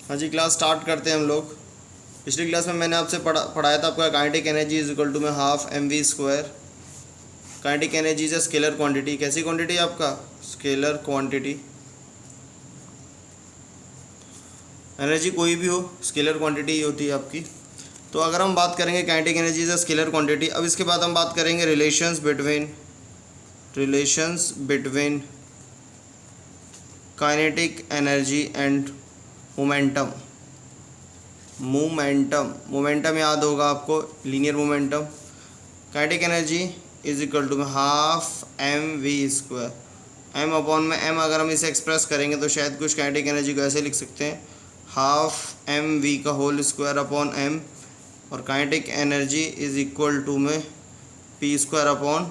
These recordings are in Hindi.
हाँ जी, क्लास स्टार्ट करते हैं हम लोग। पिछली क्लास में मैंने आपसे पढ़ाया था आपका kinetic energy is equal to में half mv square. Kinetic energy is a scalar quantity. कैसी क्वांटिटी है आपका? Scalar quantity. एनर्जी कोई भी हो, स्केलर क्वांटिटी ही होती है आपकी। तो अगर हम बात करेंगे kinetic energy is a scalar quantity, अब इसके बाद हम बात करेंगे relations between kinetic energy and momentum. Momentum याद होगा आपको, linear momentum. Kinetic energy is equal to में half mv square. m upon में m अगर हम इसे एक्सप्रेस करेंगे तो शायद कुछ काइनेटिक एनर्जी को ऐसे लिख सकते हैं, हाफ mv का होल स्क्वायर अपॉन m, और kinetic energy is equal to में p स्क्वायर अपॉन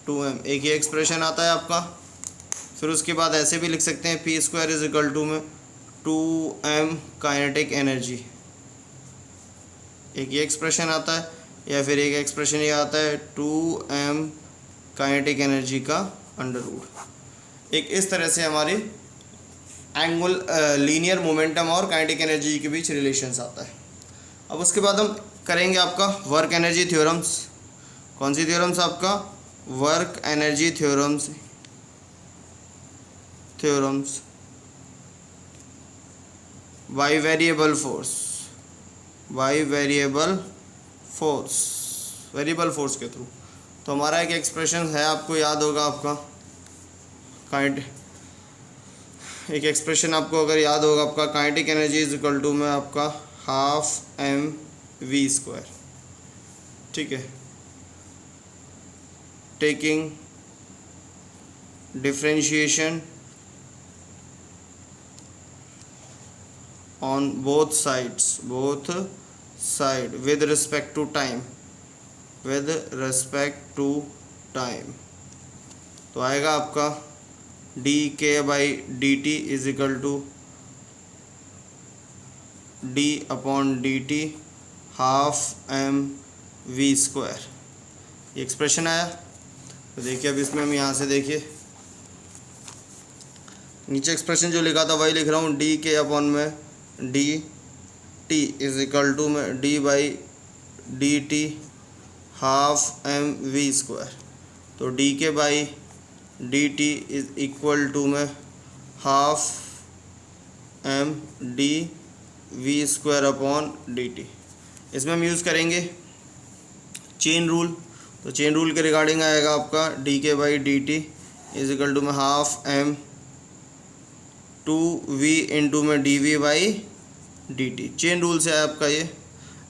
2m। एक ही एक्सप्रेशन आता है आपका। फिर उसके बाद ऐसे भी लिख सकते हैं, p square is equal to में 2m काइनेटिक एनर्जी। एक ही एक्सप्रेशन आता है, या फिर एक एक्सप्रेशन ये आता है 2m काइनेटिक एनर्जी का अंडर रूट। एक इस तरह से हमारी लीनियर मोमेंटम और काइनेटिक एनर्जी के बीच रिलेशंस आता है। अब उसके बाद हम करेंगे आपका वर्क एनर्जी थ्योरम्स। कौन सी थ्योरम्स? आपका work energy theorems by variable force के थ्रू। तो हमारा एक एक्सप्रेशन है, आपको याद होगा आपका एक एक्सप्रेशन आपको अगर याद होगा आपका, kinetic energy is equal to में आपका हाफ mv स्क्वायर। ठीक है, taking differentiation on both side with respect to time, तो आएगा आपका dk/dt इज इक्वल टू d upon dt half mv square. ये एक्सप्रेशन आया। तो देखिए अब इसमें हम यहाँ से देखिए नीचे एक्सप्रेशन जो लिखा था वही लिख रहा हूँ, dk अपॉन में dt इज इक्वल टू में d/dt हाफ mv स्क्वायर। तो dk/dt इज इक्वल टू में half mdv square upon dt। इसमें हम यूज़ करेंगे चेन रूल। तो चेन रूल के रिगार्डिंग आएगा आपका dk/dt इज इक्वल टू में हाफ m 2v इंटू में dv/dt। चेन रूल से है आपका ये।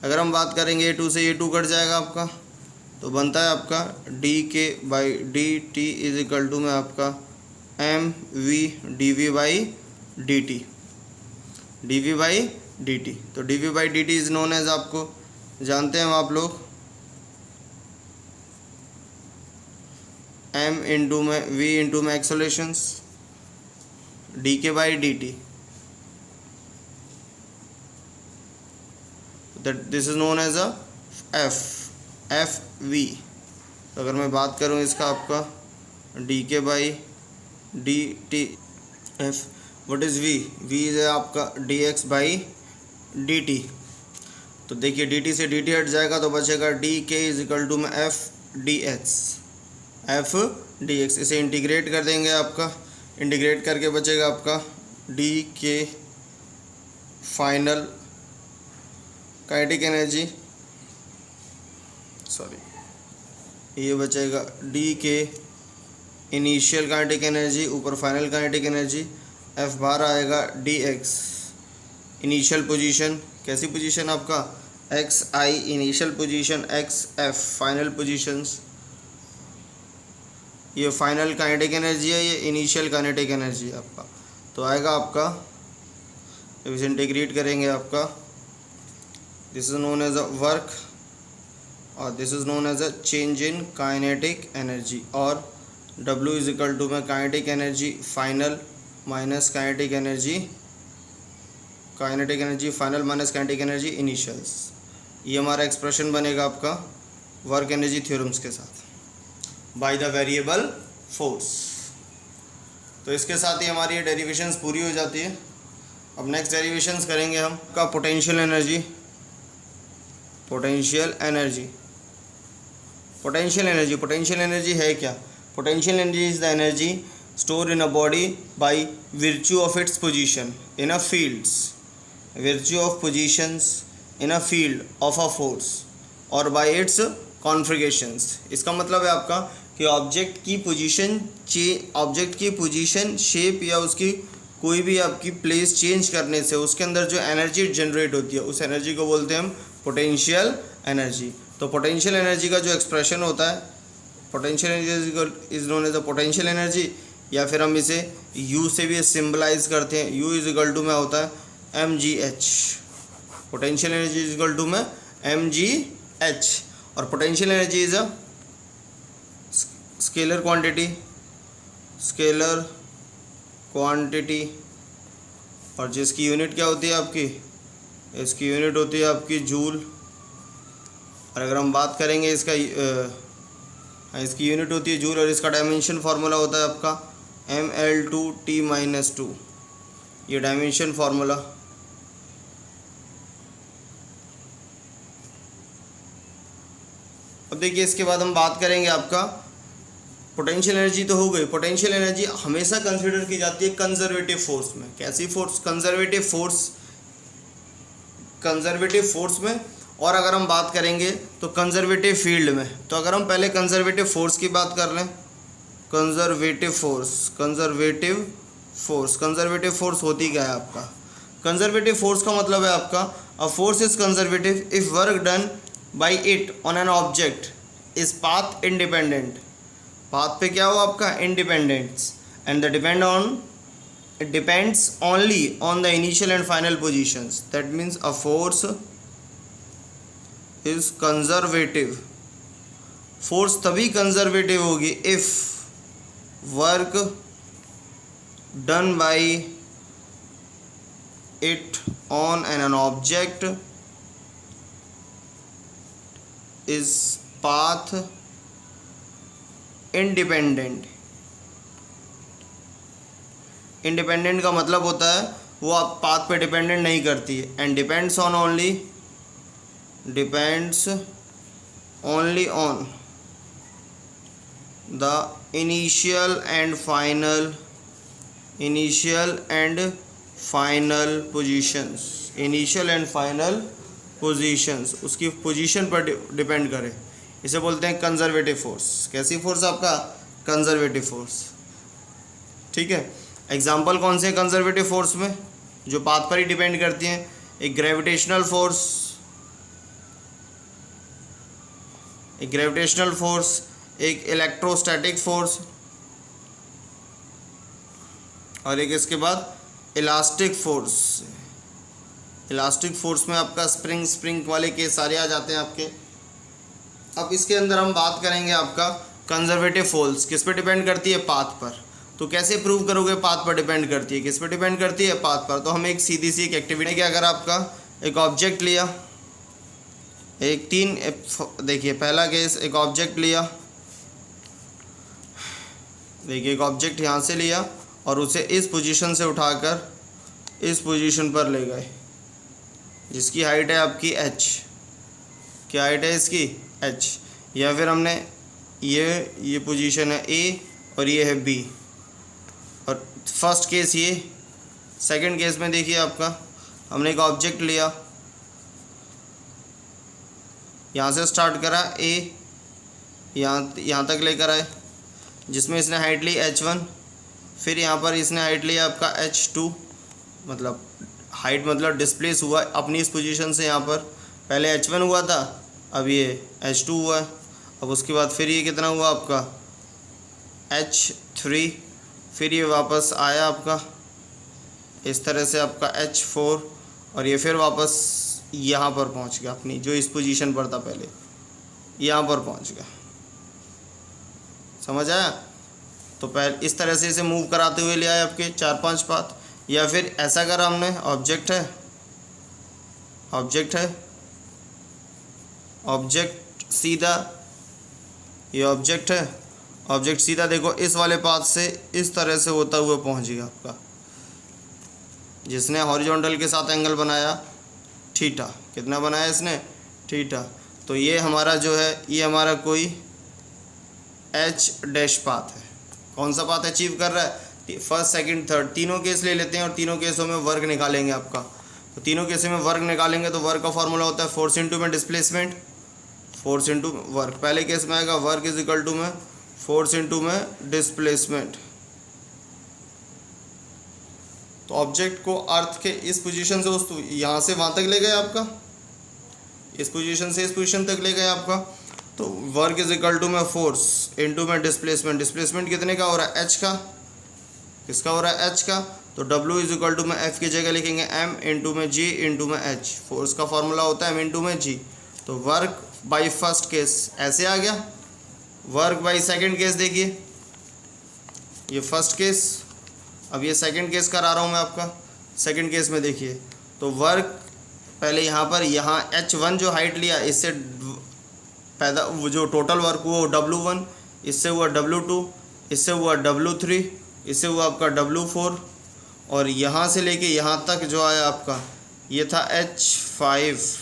अगर हम बात करेंगे a2 से a2 कट जाएगा आपका, तो बनता है आपका dk/dt इज इक्वल टू में आपका mv dv/dt। तो dv/dt इज नोन एज, आपको जानते हैं आप लोग, m इंटू में v इंटू में एक्सेलरेशंस dk/dt, that this is known as a fv। तो अगर मैं बात करूं इसका आपका dk/dt f, what is v है आपका dx/dt। तो देखिए dt से dt हट जाएगा तो बचेगा dk इज इक्वल टू में f dx। इसे इंटीग्रेट कर देंगे, आपका इंटीग्रेट करके बचेगा आपका dk फाइनल काइनेटिक एनर्जी, ये बचेगा dk इनिशियल काइनेटिक एनर्जी ऊपर फाइनल काइनेटिक एनर्जी, f बाहर आएगा dx इनिशियल पोजीशन। कैसी पोजीशन? आपका xi initial position, xf final positions. ये फाइनल काइनेटिक एनर्जी है, ये इनिशियल काइनेटिक एनर्जी है आपका। तो आएगा आपका, जब इसे इंटीग्रेट करेंगे आपका, this is known as a work और this is known as a change in kinetic energy, और W इज इक्वल टू में kinetic energy final minus kinetic energy final minus kinetic energy initials. ये हमारा एक्सप्रेशन बनेगा आपका वर्क एनर्जी थ्योरम्स के साथ बाय द वेरिएबल फोर्स। तो इसके साथ ही हमारी ये डेरिवेशंस पूरी हो जाती है। अब नेक्स्ट डेरिवेशंस करेंगे हम का potential energy. Potential energy potential energy है क्या? Potential energy is the energy stored in a body by virtue of its position in a fields, virtue of positions in a field of a force or by its configurations। इसका मतलब है आपका कि ऑब्जेक्ट की पोजीशन शेप या उसकी कोई भी आपकी प्लेस चेंज करने से उसके अंदर जो एनर्जी जनरेट होती है उस एनर्जी को बोलते हैं हम पोटेंशियल एनर्जी। तो पोटेंशियल एनर्जी का जो एक्सप्रेशन होता है, potential energy is known as the potential energy, या फिर हम इसे U से भी सिम्बलाइज करते हैं। U इज इक्वल टू में होता है mgh। Potential energy is equal to में mgh। और potential energy is a scalar quantity और जिसकी यूनिट क्या होती है आपकी, इसकी यूनिट होती है आपकी जूल। और अगर हम बात करेंगे इसकी यूनिट होती है जूल और इसका डायमेंशन फार्मूला होता है आपका mL2T-2। ये डायमेंशन फार्मूला। अब देखिए इसके बाद हम बात करेंगे आपका पोटेंशियल एनर्जी तो हो गई। पोटेंशियल एनर्जी हमेशा कंसीडर की जाती है कंजर्वेटिव फोर्स में। कैसी फोर्स? कंजर्वेटिव फोर्स में। और अगर हम बात करेंगे तो कंजर्वेटिव फील्ड में। तो अगर हम पहले कंजर्वेटिव फोर्स की बात कर लें, कंजर्वेटिव फोर्स होती क्या है आपका? कंजर्वेटिव फोर्स का मतलब है आपका a force is conservative if work done bye it on an object is path independent. Path पे क्या हो आपका? Independence. And it depends only on the initial and final positions. That means a force is conservative. Force तभी कंजर्वेटिव होगी if work done bye it on an object is path independent. Independent का मतलब होता है वो आप पाथ पे डिपेंडेंट नहीं करती है। And depends only on the initial and final positions. उसकी पोजीशन पर डिपेंड करे। इसे बोलते हैं कंजर्वेटिव फोर्स। कैसी फोर्स आपका? Conservative force. ठीक है। एग्जाम्पल कौन से कंजर्वेटिव फोर्स में जो पाथ पर ही डिपेंड करती हैं? एक ग्रेविटेशनल फोर्स, एक इलेक्ट्रोस्टैटिक फोर्स और एक इसके बाद इलास्टिक फोर्स में आपका स्प्रिंग वाले केस सारे आ जाते हैं आपके। अब इसके अंदर हम बात करेंगे आपका कंजर्वेटिव फोर्स किस पे डिपेंड करती है? पाथ पर। तो कैसे प्रूव करोगे पाथ पर डिपेंड करती है? किस पे डिपेंड करती है? पाथ पर। तो हम एक सीधी सी एक एक्टिविटी के अगर आपका एक ऑब्जेक्ट लिया, देखिए पहला केस, एक ऑब्जेक्ट लिया, देखिए एक ऑब्जेक्ट यहाँ से लिया और उसे इस पोजीशन से उठाकर इस पोजीशन पर ले गए जिसकी हाइट है आपकी h। क्या हाइट है इसकी? h। या फिर हमने ये पोजीशन है A और ये है B। और फर्स्ट केस ये। सेकंड केस में देखिए आपका हमने एक ऑब्जेक्ट लिया, यहाँ से स्टार्ट करा A, यहाँ तक लेकर आए जिसमें इसने हाइट ली h1। फिर यहाँ पर इसने हाइट लिया आपका h2, मतलब हाइट मतलब डिस्प्लेस हुआ अपनी इस पोजीशन से। यहाँ पर पहले h1 हुआ था, अब ये h2 हुआ है। अब उसके बाद फिर ये कितना हुआ आपका h3। फिर ये वापस आया आपका इस तरह से आपका h4 और ये फिर वापस यहाँ पर पहुँच गया अपनी जो इस पोजीशन पर था पहले, यहाँ पर पहुँच गया। समझ आया? तो पहले इस तरह से इसे मूव कराते हुए ले आए आपके 4-5 पाथ। या फिर ऐसा करा हमने, ऑब्जेक्ट सीधा, ये ऑब्जेक्ट है, ऑब्जेक्ट सीधा देखो इस वाले पाथ से इस तरह से होता हुआ पहुंच गया आपका। जिसने हॉरिजॉन्टल के साथ एंगल बनाया थीटा, कितना बनाया इसने, थीटा। तो ये हमारा जो है, ये हमारा कोई एच डैश पाथ है। कौन सा पाथ अचीव कर रहा है, फर्स्ट सेकंड थर्ड, तीनों केस ले लेते हैं और तीनों केसों में वर्क निकालेंगे आपका। तो तीनों केसों में वर्क निकालेंगे तो वर्क का फॉर्मूला होता है फोर्स इंटू में डिस्प्लेसमेंट, फोर्स इंटू वर्क। पहले केस में आएगा वर्क इज इक्वल टू में फोर्स इंटू में डिस्प्लेसमेंट। तो ऑब्जेक्ट को अर्थ के इस पोजीशन से उस यहाँ से वहाँ तक ले गए आपका, इस पोजीशन से इस पोजीशन तक ले गए आपका। तो वर्क इज इक्वल टू में फोर्स इंटू में डिस्प्लेसमेंट। डिस्प्लेसमेंट कितने का हो रहा है, एच का, किसका हो रहा है, एच का। तो डब्ल्यू इज इक्वल टू में एफ की जगह लिखेंगे एम इंटू में जी इंटू में एच। फोर्स का फॉर्मूला होता है एम इंटू में जी। तो वर्क बाई फर्स्ट केस ऐसे आ गया, वर्क बाई सेकंड केस देखिए, ये फर्स्ट केस, अब ये सेकंड केस करा रहा हूँ मैं आपका। सेकंड केस में देखिए तो वर्क पहले यहाँ पर, यहाँ H1 जो हाइट लिया इससे पैदा वो जो टोटल वर्क हुआ वो W1, इससे हुआ W2, इससे हुआ W3, इससे हुआ आपका W4, और यहाँ से लेके यहाँ तक जो आया आपका ये था H5,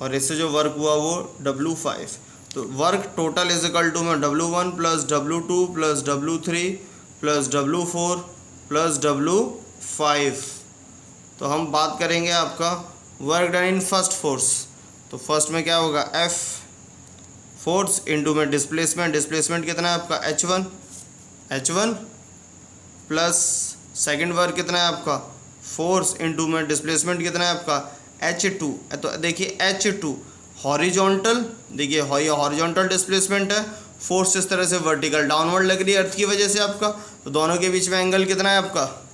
और इससे जो वर्क हुआ वो W5। तो work total is equal to में W1 plus W2 plus W3 plus W4 plus W5। तो हम बात करेंगे आपका work done in first force. तो फर्स्ट में क्या होगा, F फोर्स इंटू में डिस्प्लेसमेंट। डिस्प्लेसमेंट कितना है आपका H1 प्लस सेकंड वर्क कितना है आपका फोर्स इंटू में डिस्प्लेसमेंट कितना है आपका H2। तो देखिए H2 हॉरिजॉन्टल, देखिए हॉरिजॉन्टल डिस्प्लेसमेंट है, फोर्स इस तरह से वर्टिकल डाउनवर्ड लग रही है अर्थ की वजह से आपका। तो दोनों के बीच में एंगल कितना है आपका,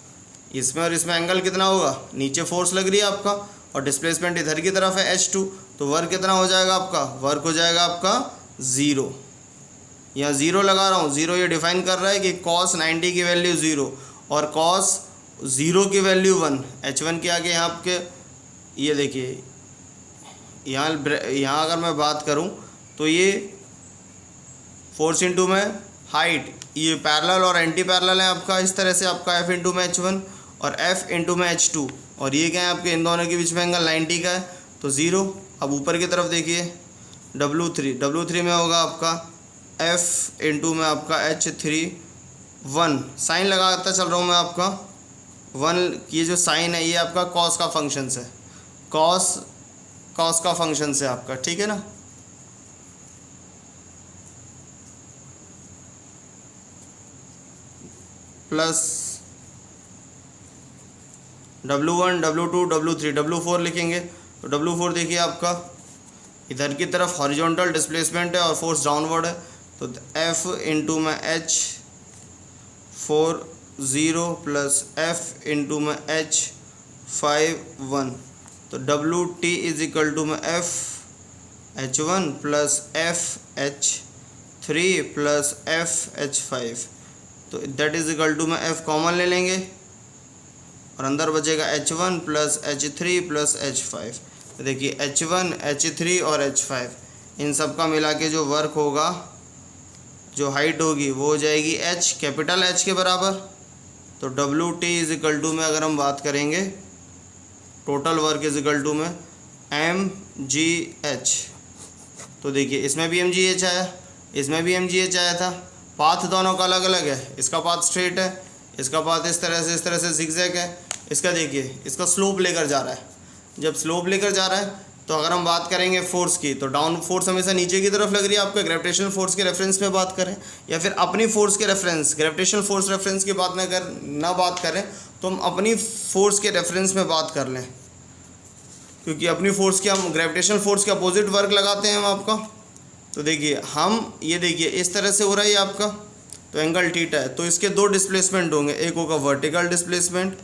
इसमें और इसमें एंगल कितना होगा, नीचे फोर्स लग रही है आपका और डिस्प्लेसमेंट इधर की तरफ है H2। तो वर्क कितना हो जाएगा आपका, वर्क हो जाएगा आपका 0। यहाँ 0 लगा रहा हूँ, 0 ये डिफाइन कर रहा है कि cos 90 की वैल्यू 0 और cos 0 की वैल्यू 1। H1 के आगे यहाँ आपके ये देखिए, यहाँ अगर मैं बात करूँ तो ये फोर्स इंटू में हाइट, ये पैरेलल और एंटी पैरेलल है आपका, इस तरह से आपका F इंटू में H1 और F इंटू में H2, और ये क्या है आपके इन दोनों के बीच में एंगल 90 का है तो 0। अब ऊपर की तरफ देखिए W3 में होगा आपका F इंटू में आपका H3 1, साइन लगाता चल रहा हूँ मैं आपका 1, ये जो साइन है ये आपका कॉस का फंक्शन है, कॉस का फंक्शन है आपका, ठीक है ना। Plus W1 W2 W3 W4 लिखेंगे। तो W4 देखिए आपका इधर की तरफ हॉरिजॉन्टल डिस्प्लेसमेंट है और फोर्स डाउनवर्ड है। तो F इंटू में H4 0 प्लस F इंटू में H5 1। तो WT इज इक्वल टू में F H1 plus F H3 plus F H5। तो दैट इज इक्वल टू में F कॉमन ले लेंगे और अंदर बचेगा H1 plus H3 plus H5। तो देखिए H1 H3 और H5 इन सब का मिला के जो वर्क होगा, जो हाइट होगी वो हो जाएगी H, कैपिटल H के बराबर। तो WT इज इक्वल टू में अगर हम बात करेंगे total work is equal to में mgh। तो देखिए इसमें भी mgh आया, इसमें भी mgh आया था। पाथ दोनों का अलग अलग है, इसका पाथ स्ट्रेट है, इसका पाथ इस तरह से जिगजैग है। इसका देखिए इसका स्लोप लेकर जा रहा है। जब स्लोप लेकर जा रहा है तो अगर हम बात करेंगे फोर्स की तो डाउन फोर्स हमेशा नीचे की तरफ लग रही है आपका। ग्रेविटेशनल फोर्स के रेफरेंस में बात करें या फिर अपनी फोर्स के रेफरेंस, ग्रेविटेशनल फोर्स रेफरेंस की बात ना बात करें तो हम अपनी फोर्स के रेफरेंस में बात कर लें, क्योंकि अपनी फोर्स के हम ग्रेविटेशनल फोर्स के अपोजिट वर्क लगाते हैं हम आपका। तो देखिए हम ये देखिए इस तरह से हो रहा है ये आपका, तो एंगल थीटा है। तो इसके दो डिस्प्लेसमेंट होंगे, एक होगा वर्टिकल डिस्प्लेसमेंट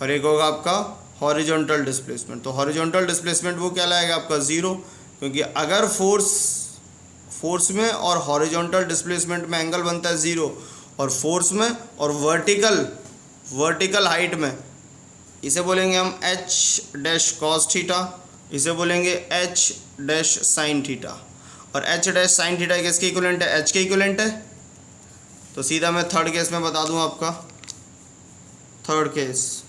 और एक होगा आपका हॉरिजॉन्टल डिस्प्लेसमेंट। तो हॉरिजॉन्टल डिस्प्लेसमेंट वो क्या लाएगा आपका 0, क्योंकि अगर फोर्स में और हॉरिजॉन्टल डिस्प्लेसमेंट में एंगल बनता है 0 और फोर्स में और वर्टिकल हाइट में, इसे बोलेंगे हम H डैश कॉस थीटा, इसे बोलेंगे H डैश साइन थीटा। और H डैश साइन थीटा किसके इक्विवेलेंट है, H के इक्विवेलेंट है। तो सीधा मैं थर्ड केस में बता दूं आपका third case,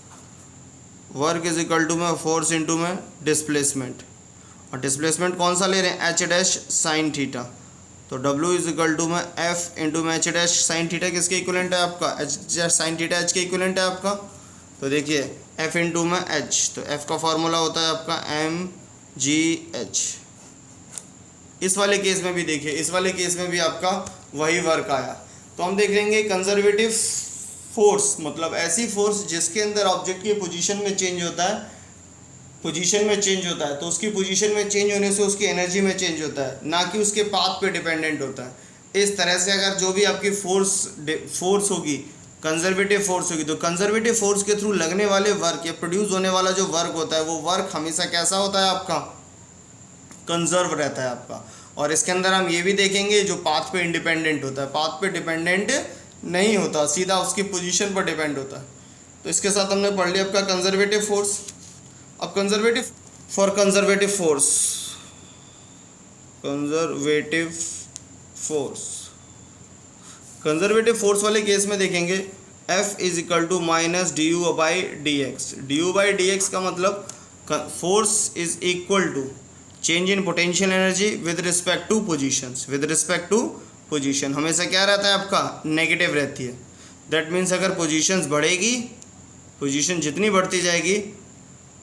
work is equal to में फोर्स इंटू में डिस्प्लेसमेंट, और डिस्प्लेसमेंट कौन सा ले रहे हैं, एच डैश साइन थीटा। तो W इज इक्वल टू में F इंटू में एच डैश साइन थीटा किसके इक्वलेंट है आपका, H dash sine theta H के इक्वलेंट है आपका। तो देखिए F इंटू में H, तो F का फॉर्मूला होता है आपका mgh। इस वाले केस में भी देखिए, इस वाले केस में भी आपका वही वर्क आया। तो हम देख लेंगे कंजर्वेटिव फोर्स मतलब ऐसी फोर्स जिसके अंदर ऑब्जेक्ट की पोजीशन में चेंज होता है, पोजीशन में चेंज होता है, तो उसकी पोजीशन में चेंज होने से उसकी एनर्जी में चेंज होता है, ना कि उसके पाथ पे डिपेंडेंट होता है। इस तरह से अगर जो भी आपकी फोर्स होगी, कंजर्वेटिव फोर्स होगी, तो कंजर्वेटिव फोर्स के थ्रू लगने वाले वर्क या प्रोड्यूस होने वाला जो वर्क होता है वो वर्क हमेशा कैसा होता है आपका, कंजर्व रहता है आपका। और इसके अंदर हम ये भी देखेंगे जो पाथ पे इंडिपेंडेंट होता है, पाथ पे डिपेंडेंट नहीं होता, सीधा उसकी पोजीशन पर डिपेंड होता है। तो इसके साथ हमने पढ़ लिया आपका कंजर्वेटिव फोर्स। अब conservative conservative force, conservative force, conservative force वाले केस में देखेंगे F is equal to minus D U by D X. D U by D X का मतलब force is equal to change in potential energy with respect to positions. With respect to position हमेशा क्या रहता है आपका, नेगेटिव रहती है। दैट मीन्स अगर पोजीशंस बढ़ेगी, पोजीशन जितनी बढ़ती जाएगी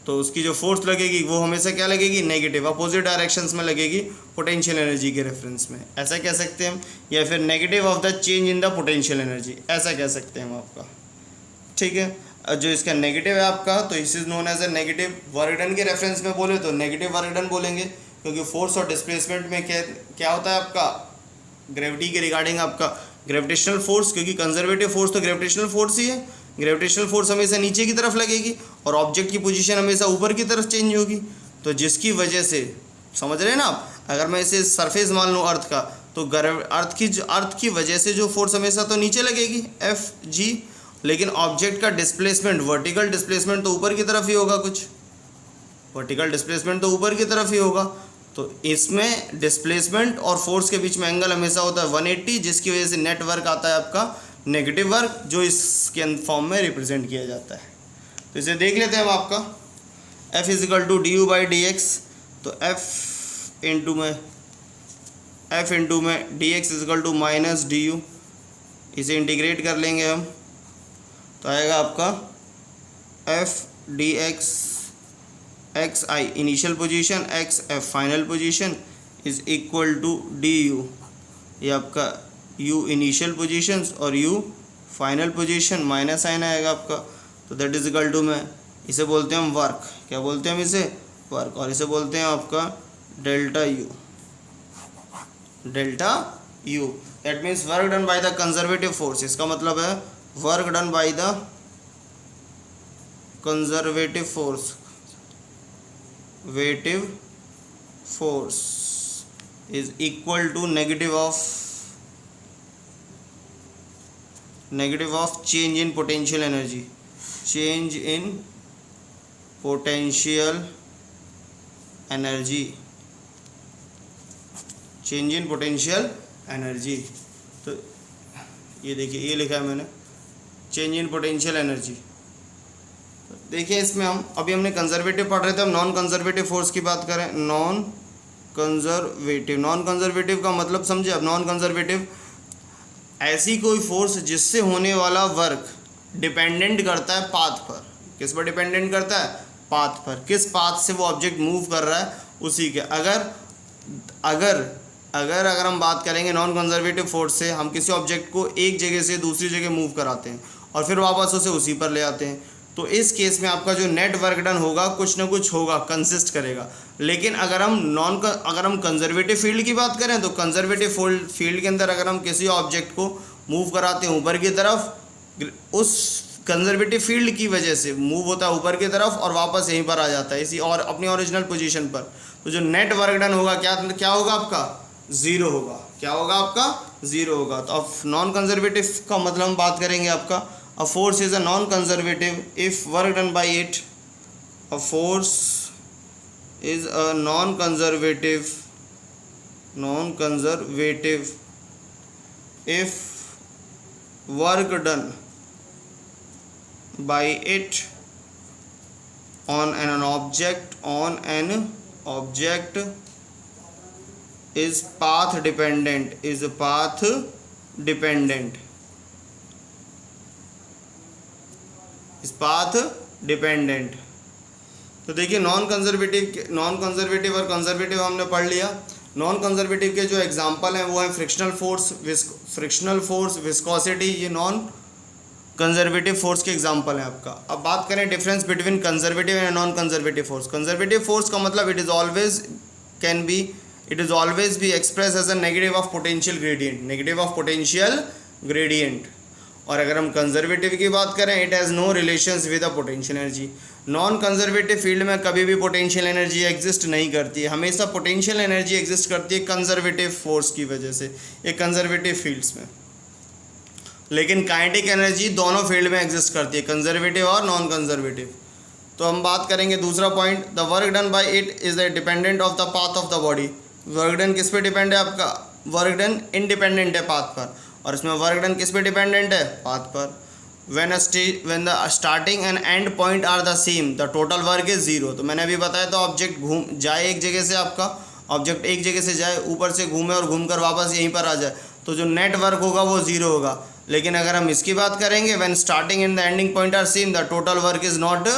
तो उसकी जो फोर्स लगेगी वो हमेशा क्या लगेगी, नेगेटिव, अपोजिट डायरेक्शंस में लगेगी पोटेंशियल एनर्जी के रेफरेंस में, ऐसा कह सकते हैं हम। या फिर negative of the change in the potential energy, ऐसा कह सकते हैं हम आपका। ठीक है, जो इसका नेगेटिव है आपका, तो इस is known as a negative work done के रेफरेंस में बोले तो नेगेटिव वर्क डन बोलेंगे, क्योंकि फोर्स और डिस्प्लेसमेंट में क्या होता है आपका, ग्रेविटी के रिगार्डिंग आपका ग्रेविटेशनल फोर्स, क्योंकि कंजर्वेटिव फोर्स तो ग्रेविटेशनल फोर्स ही है। ग्रेविटेशनल फोर्स हमेशा नीचे की तरफ लगेगी और ऑब्जेक्ट की पोजीशन हमेशा ऊपर की तरफ चेंज होगी। तो जिसकी वजह से, समझ रहे हैं ना आप, अगर मैं इसे सरफेस मान लूँ अर्थ का, तो अर्थ की वजह से जो फोर्स हमेशा तो नीचे लगेगी Fg, लेकिन ऑब्जेक्ट का डिस्प्लेसमेंट, वर्टिकल डिस्प्लेसमेंट तो ऊपर की तरफ ही होगा, कुछ वर्टिकल डिस्प्लेसमेंट तो ऊपर की तरफ ही होगा। तो इसमें डिस्प्लेसमेंट और फोर्स के बीच में एंगल हमेशा होता है 180, जिसकी वजह से नेट वर्क आता है आपका नेगेटिव वर्क, जो इसके फॉर्म में रिप्रेजेंट किया जाता है। तो इसे देख लेते हैं हम आपका F is equal to D U by D X. तो F इंटू में D X is equal to minus D U, इसे इंटीग्रेट कर लेंगे हम, तो आएगा आपका F D X X I initial position, X F final position is equal to D U, ये आपका u इनिशियल पोजीशंस और u final position, minus sign आएगा आपका। तो दैट इज इक्वल टू में इसे बोलते हैं हम वर्क, क्या बोलते हैं हम इसे, वर्क, और इसे बोलते हैं आपका delta u, delta u। That means work done by the conservative force, इसका मतलब है work done by the conservative force, वेटिव force is equal to negative of change in potential energy, change in potential energy, change in potential energy. तो ये देखिए, ये लिखा है मैंने, चेंज इन पोटेंशियल एनर्जी। तो देखिए इसमें हम अभी हमने कंजर्वेटिव पढ़ रहे थे, हम नॉन कंजर्वेटिव फोर्स की बात करें। नॉन कंजर्वेटिव का मतलब समझे अब, नॉन कंजर्वेटिव ऐसी कोई फोर्स जिससे होने वाला वर्क डिपेंडेंट करता है पाथ पर। किस पर डिपेंडेंट करता है, पाथ पर, किस पाथ से वो ऑब्जेक्ट मूव कर रहा है उसी के। अगर हम बात करेंगे नॉन कंजर्वेटिव फोर्स से, हम किसी ऑब्जेक्ट को एक जगह से दूसरी जगह मूव कराते हैं और फिर वापस उसे उसी पर ले आते हैं, तो इस केस में आपका जो नेट वर्क डन होगा कुछ ना कुछ होगा, कंसिस्ट करेगा। लेकिन अगर हम कंजर्वेटिव फील्ड की बात करें, तो कंजर्वेटिव फील्ड के अंदर अगर हम किसी ऑब्जेक्ट को मूव कराते हैं ऊपर की तरफ, उस कंजर्वेटिव फील्ड की वजह से मूव होता है ऊपर की तरफ और वापस यहीं पर आ जाता है इसी और अपनी ओरिजिनल पोजीशन पर, तो जो नेट वर्क डन होगा क्या होगा आपका, ज़ीरो होगा। क्या होगा आपका, ज़ीरो होगा। तो अब नॉन कंजर्वेटिव का मतलब हम बात करेंगे आपका, a force is a non-conservative if work done by it, a force is a non-conservative if work done by it on an object is path dependent, तो देखिए नॉन कंजर्वेटिव और कंजर्वेटिव हमने पढ़ लिया। नॉन कंजर्वेटिव के जो एग्जांपल हैं वो हैं फ्रिक्शनल फोर्स, विस्कोसिटी, ये नॉन कंजर्वेटिव फोर्स के एग्जांपल हैं आपका। अब बात करें difference between conservative and non conservative force. Conservative फोर्स का मतलब it is always be express as a negative of potential gradient, और अगर हम कंजर्वेटिव की बात करें it has no relations with a potential energy. Non conservative field में कभी भी पोटेंशियल एनर्जी एग्जिस्ट नहीं करती है, हमेशा पोटेंशियल एनर्जी एग्जिस्ट करती है कंजर्वेटिव फोर्स की वजह से, ये कंजर्वेटिव फील्ड्स में। लेकिन काइनेटिक एनर्जी दोनों फील्ड में एग्जिस्ट करती है, कंजर्वेटिव और नॉन कंजर्वेटिव। तो हम बात करेंगे दूसरा point, the work done bye it is the dependent of the path of the body. Work done किस पे डिपेंड है आपका? वर्क डन इंडिपेंडेंट है पाथ पर, और इसमें वर्क डन किस पे डिपेंडेंट है? पाथ पर। when the starting and end point are the same the total work is zero। तो मैंने अभी बताया तो ऑब्जेक्ट घूम जाए एक जगह से, आपका ऑब्जेक्ट एक जगह से जाए, ऊपर से घूमे और घूमकर वापस यहीं पर आ जाए, तो जो नेट वर्क होगा वो ज़ीरो होगा। लेकिन अगर हम इसकी बात करेंगे when starting and the ending point are same the total work is not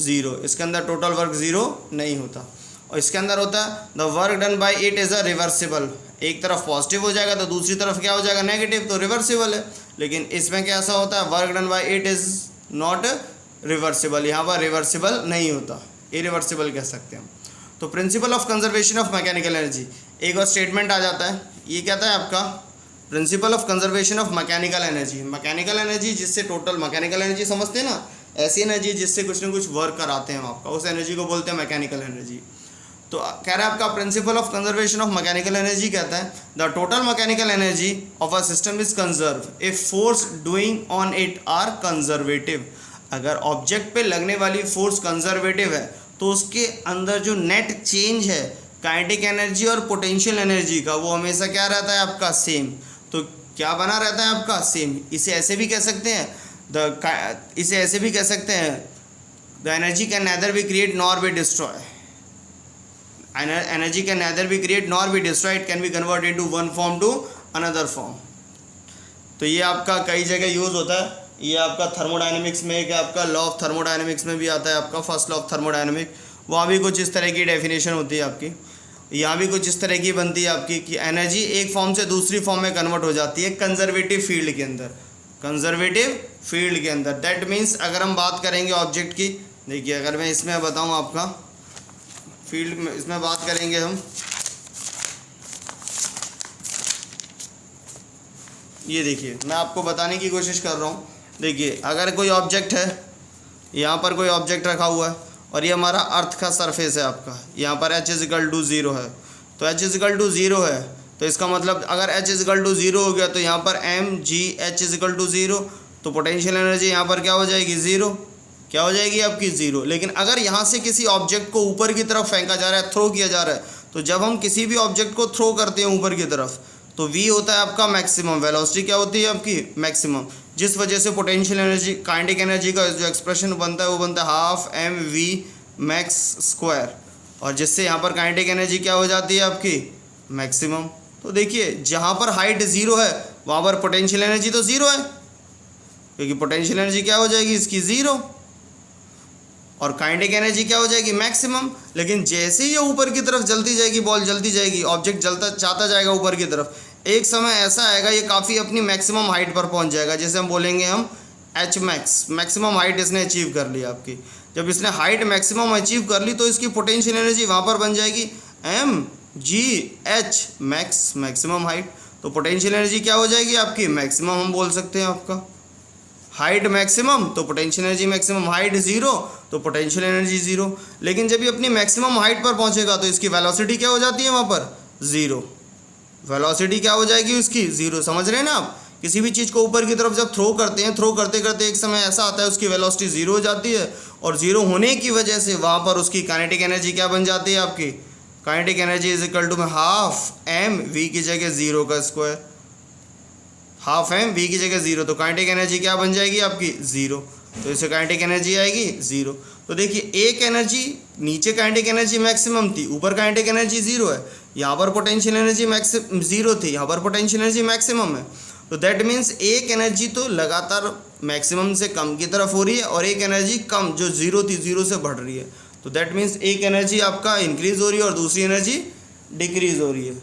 zero, इसके अंदर टोटल वर्क ज़ीरो नहीं होता। और इसके अंदर होता है the work done bye it is a reversible, एक तरफ पॉजिटिव हो जाएगा तो दूसरी तरफ क्या हो जाएगा? नेगेटिव, तो रिवर्सिबल है। लेकिन इसमें क्या ऐसा होता है? Work done bye it is not reversible, यहाँ पर रिवर्सिबल नहीं होता, इरिवर्सिबल कह सकते हैं हम। तो principal of conservation of mechanical energy, एक और स्टेटमेंट आ जाता है, ये कहता है आपका principle of conservation of mechanical energy. Mechanical energy जिससे टोटल, मैकेनिकल एनर्जी समझते हैं ना, ऐसी एनर्जी जिससे कुछ ना कुछ वर्क कराते हैं आपका, उस एनर्जी को बोलते हैं मैकेनिकल एनर्जी। तो कह रहा है आपका principle of conservation of mechanical energy कहता है the total mechanical energy of a system is conserve if force doing on it are conservative. अगर ऑब्जेक्ट पे लगने वाली फोर्स कंजर्वेटिव है तो उसके अंदर जो नेट चेंज है काइनेटिक एनर्जी और पोटेंशियल एनर्जी का, वो हमेशा क्या रहता है आपका? सेम। तो क्या बना रहता है आपका? सेम। इसे ऐसे भी कह सकते हैं the energy can neither be create nor be destroy. Energy can neither be created nor be destroyed, it can be converted into one form to another form। तो ये आपका कई जगह यूज़ होता है, ये आपका थर्मोडायनेमिक्स में, एक आपका लॉ ऑफ थर्मोडायनेमिक्स में भी आता है आपका फर्स्ट लॉ ऑफ थर्मोडायनेमिक, वहाँ भी कुछ इस तरह की डेफिनेशन होती है आपकी, यहाँ भी कुछ इस तरह की बनती है आपकी कि एनर्जी एक फॉर्म से दूसरी फॉर्म में कन्वर्ट हो जाती है कंजर्वेटिव फील्ड के अंदर, दैट मीन्स अगर हम बात करेंगे ऑब्जेक्ट की, देखिए अगर मैं इसमें बताऊँ आपका फील्ड में, इसमें बात करेंगे हम, ये देखिए मैं आपको बताने की कोशिश कर रहा हूँ। देखिए अगर कोई ऑब्जेक्ट है, यहाँ पर कोई ऑब्जेक्ट रखा हुआ है और ये हमारा अर्थ का सरफेस है आपका, यहाँ पर h = 0 है, तो h = 0 है, तो इसका मतलब अगर h = 0 हो गया तो यहाँ पर mgh = 0, तो पोटेंशियल एनर्जी यहाँ पर क्या हो जाएगी? ज़ीरो। क्या हो जाएगी आपकी? ज़ीरो। लेकिन अगर यहाँ से किसी ऑब्जेक्ट को ऊपर की तरफ फेंका जा रहा है, थ्रो किया जा रहा है, तो जब हम किसी भी ऑब्जेक्ट को थ्रो करते हैं ऊपर की तरफ तो v होता है आपका मैक्सिमम, वेलोसिटी क्या होती है आपकी? मैक्सिमम, जिस वजह से पोटेंशियल एनर्जी, काइनेटिक एनर्जी का जो एक्सप्रेशन बनता है वो बनता है हाफ mv मैक्स स्क्वायर, और जिससे यहाँ पर काइनेटिक एनर्जी क्या हो जाती है आपकी? मैक्सिमम। तो देखिए जहाँ पर हाइट 0 है वहाँ पर पोटेंशियल एनर्जी तो 0 है, क्योंकि पोटेंशियल एनर्जी क्या हो जाएगी इसकी? 0, और काइनेटिक एनर्जी क्या हो जाएगी? मैक्सिमम। लेकिन जैसे ही ये ऊपर की तरफ जलती जाएगी, बॉल जलती जाएगी, ऑब्जेक्ट जाता जाएगा ऊपर की तरफ, एक समय ऐसा आएगा ये काफ़ी अपनी मैक्सिमम हाइट पर पहुंच जाएगा, जैसे हम बोलेंगे हम एच मैक्स, मैक्सिमम हाइट इसने अचीव कर ली आपकी। जब इसने हाइट मैक्सिमम अचीव कर ली तो इसकी पोटेंशियल एनर्जी वहाँ पर बन जाएगी mgh मैक्स, मैक्सिमम हाइट। तो पोटेंशियल एनर्जी क्या हो जाएगी आपकी? मैक्सिमम हम बोल सकते हैं आपका। हाइट मैक्सिमम तो पोटेंशियल एनर्जी मैक्सिमम, हाइट 0 तो पोटेंशियल एनर्जी 0। लेकिन जब ये अपनी मैक्सिमम हाइट पर पहुंचेगा तो इसकी वेलोसिटी क्या हो जाती है वहाँ पर? 0। वेलोसिटी क्या हो जाएगी उसकी? 0। समझ रहे हैं ना आप? किसी भी चीज़ को ऊपर की तरफ जब थ्रो करते हैं, थ्रो करते करते एक समय ऐसा आता है उसकी वेलोसिटी 0 हो जाती है, और 0 होने की वजह से वहाँ पर उसकी काइनेटिक एनर्जी क्या बन जाती है आपकी? काइनेटिक एनर्जी = हाफ mv की जगह 0 का स्क्वायर, हाफ m v की जगह 0, तो काइनेटिक एनर्जी क्या बन जाएगी आपकी? 0। तो इससे काइनेटिक एनर्जी आएगी 0। तो देखिए एक एनर्जी नीचे काइनेटिक एनर्जी मैक्सिमम थी, ऊपर काइनेटिक एनर्जी 0 है, यहाँ पर पोटेंशियल एनर्जी 0 थी, यहाँ पर पोटेंशियल एनर्जी मैक्सिमम है। तो दैट मीन्स एक एनर्जी तो लगातार मैक्सिमम से कम की तरफ हो रही है और एक एनर्जी कम जो 0 थी 0 से बढ़ रही है। तो दैट मीन्स एक एनर्जी आपका इंक्रीज हो रही है और दूसरी एनर्जी डिक्रीज हो रही है।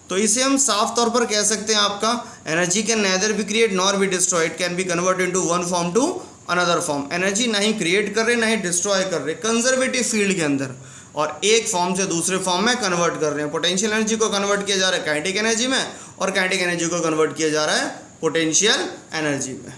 तो इसे हम साफ तौर पर कह सकते हैं आपका energy can neither be create nor be destroy, it can be convert into one form to another form. Energy ना ही क्रिएट कर रहे ना ही डिस्ट्रॉय कर रहे, कंजर्वेटिव फील्ड के अंदर, और एक फॉर्म से दूसरे फॉर्म में कन्वर्ट कर रहे हैं। पोटेंशियल एनर्जी को कन्वर्ट किया जा रहा है काइनेटिक एनर्जी में और काइनेटिक एनर्जी को कन्वर्ट किया जा रहा है पोटेंशियल एनर्जी में।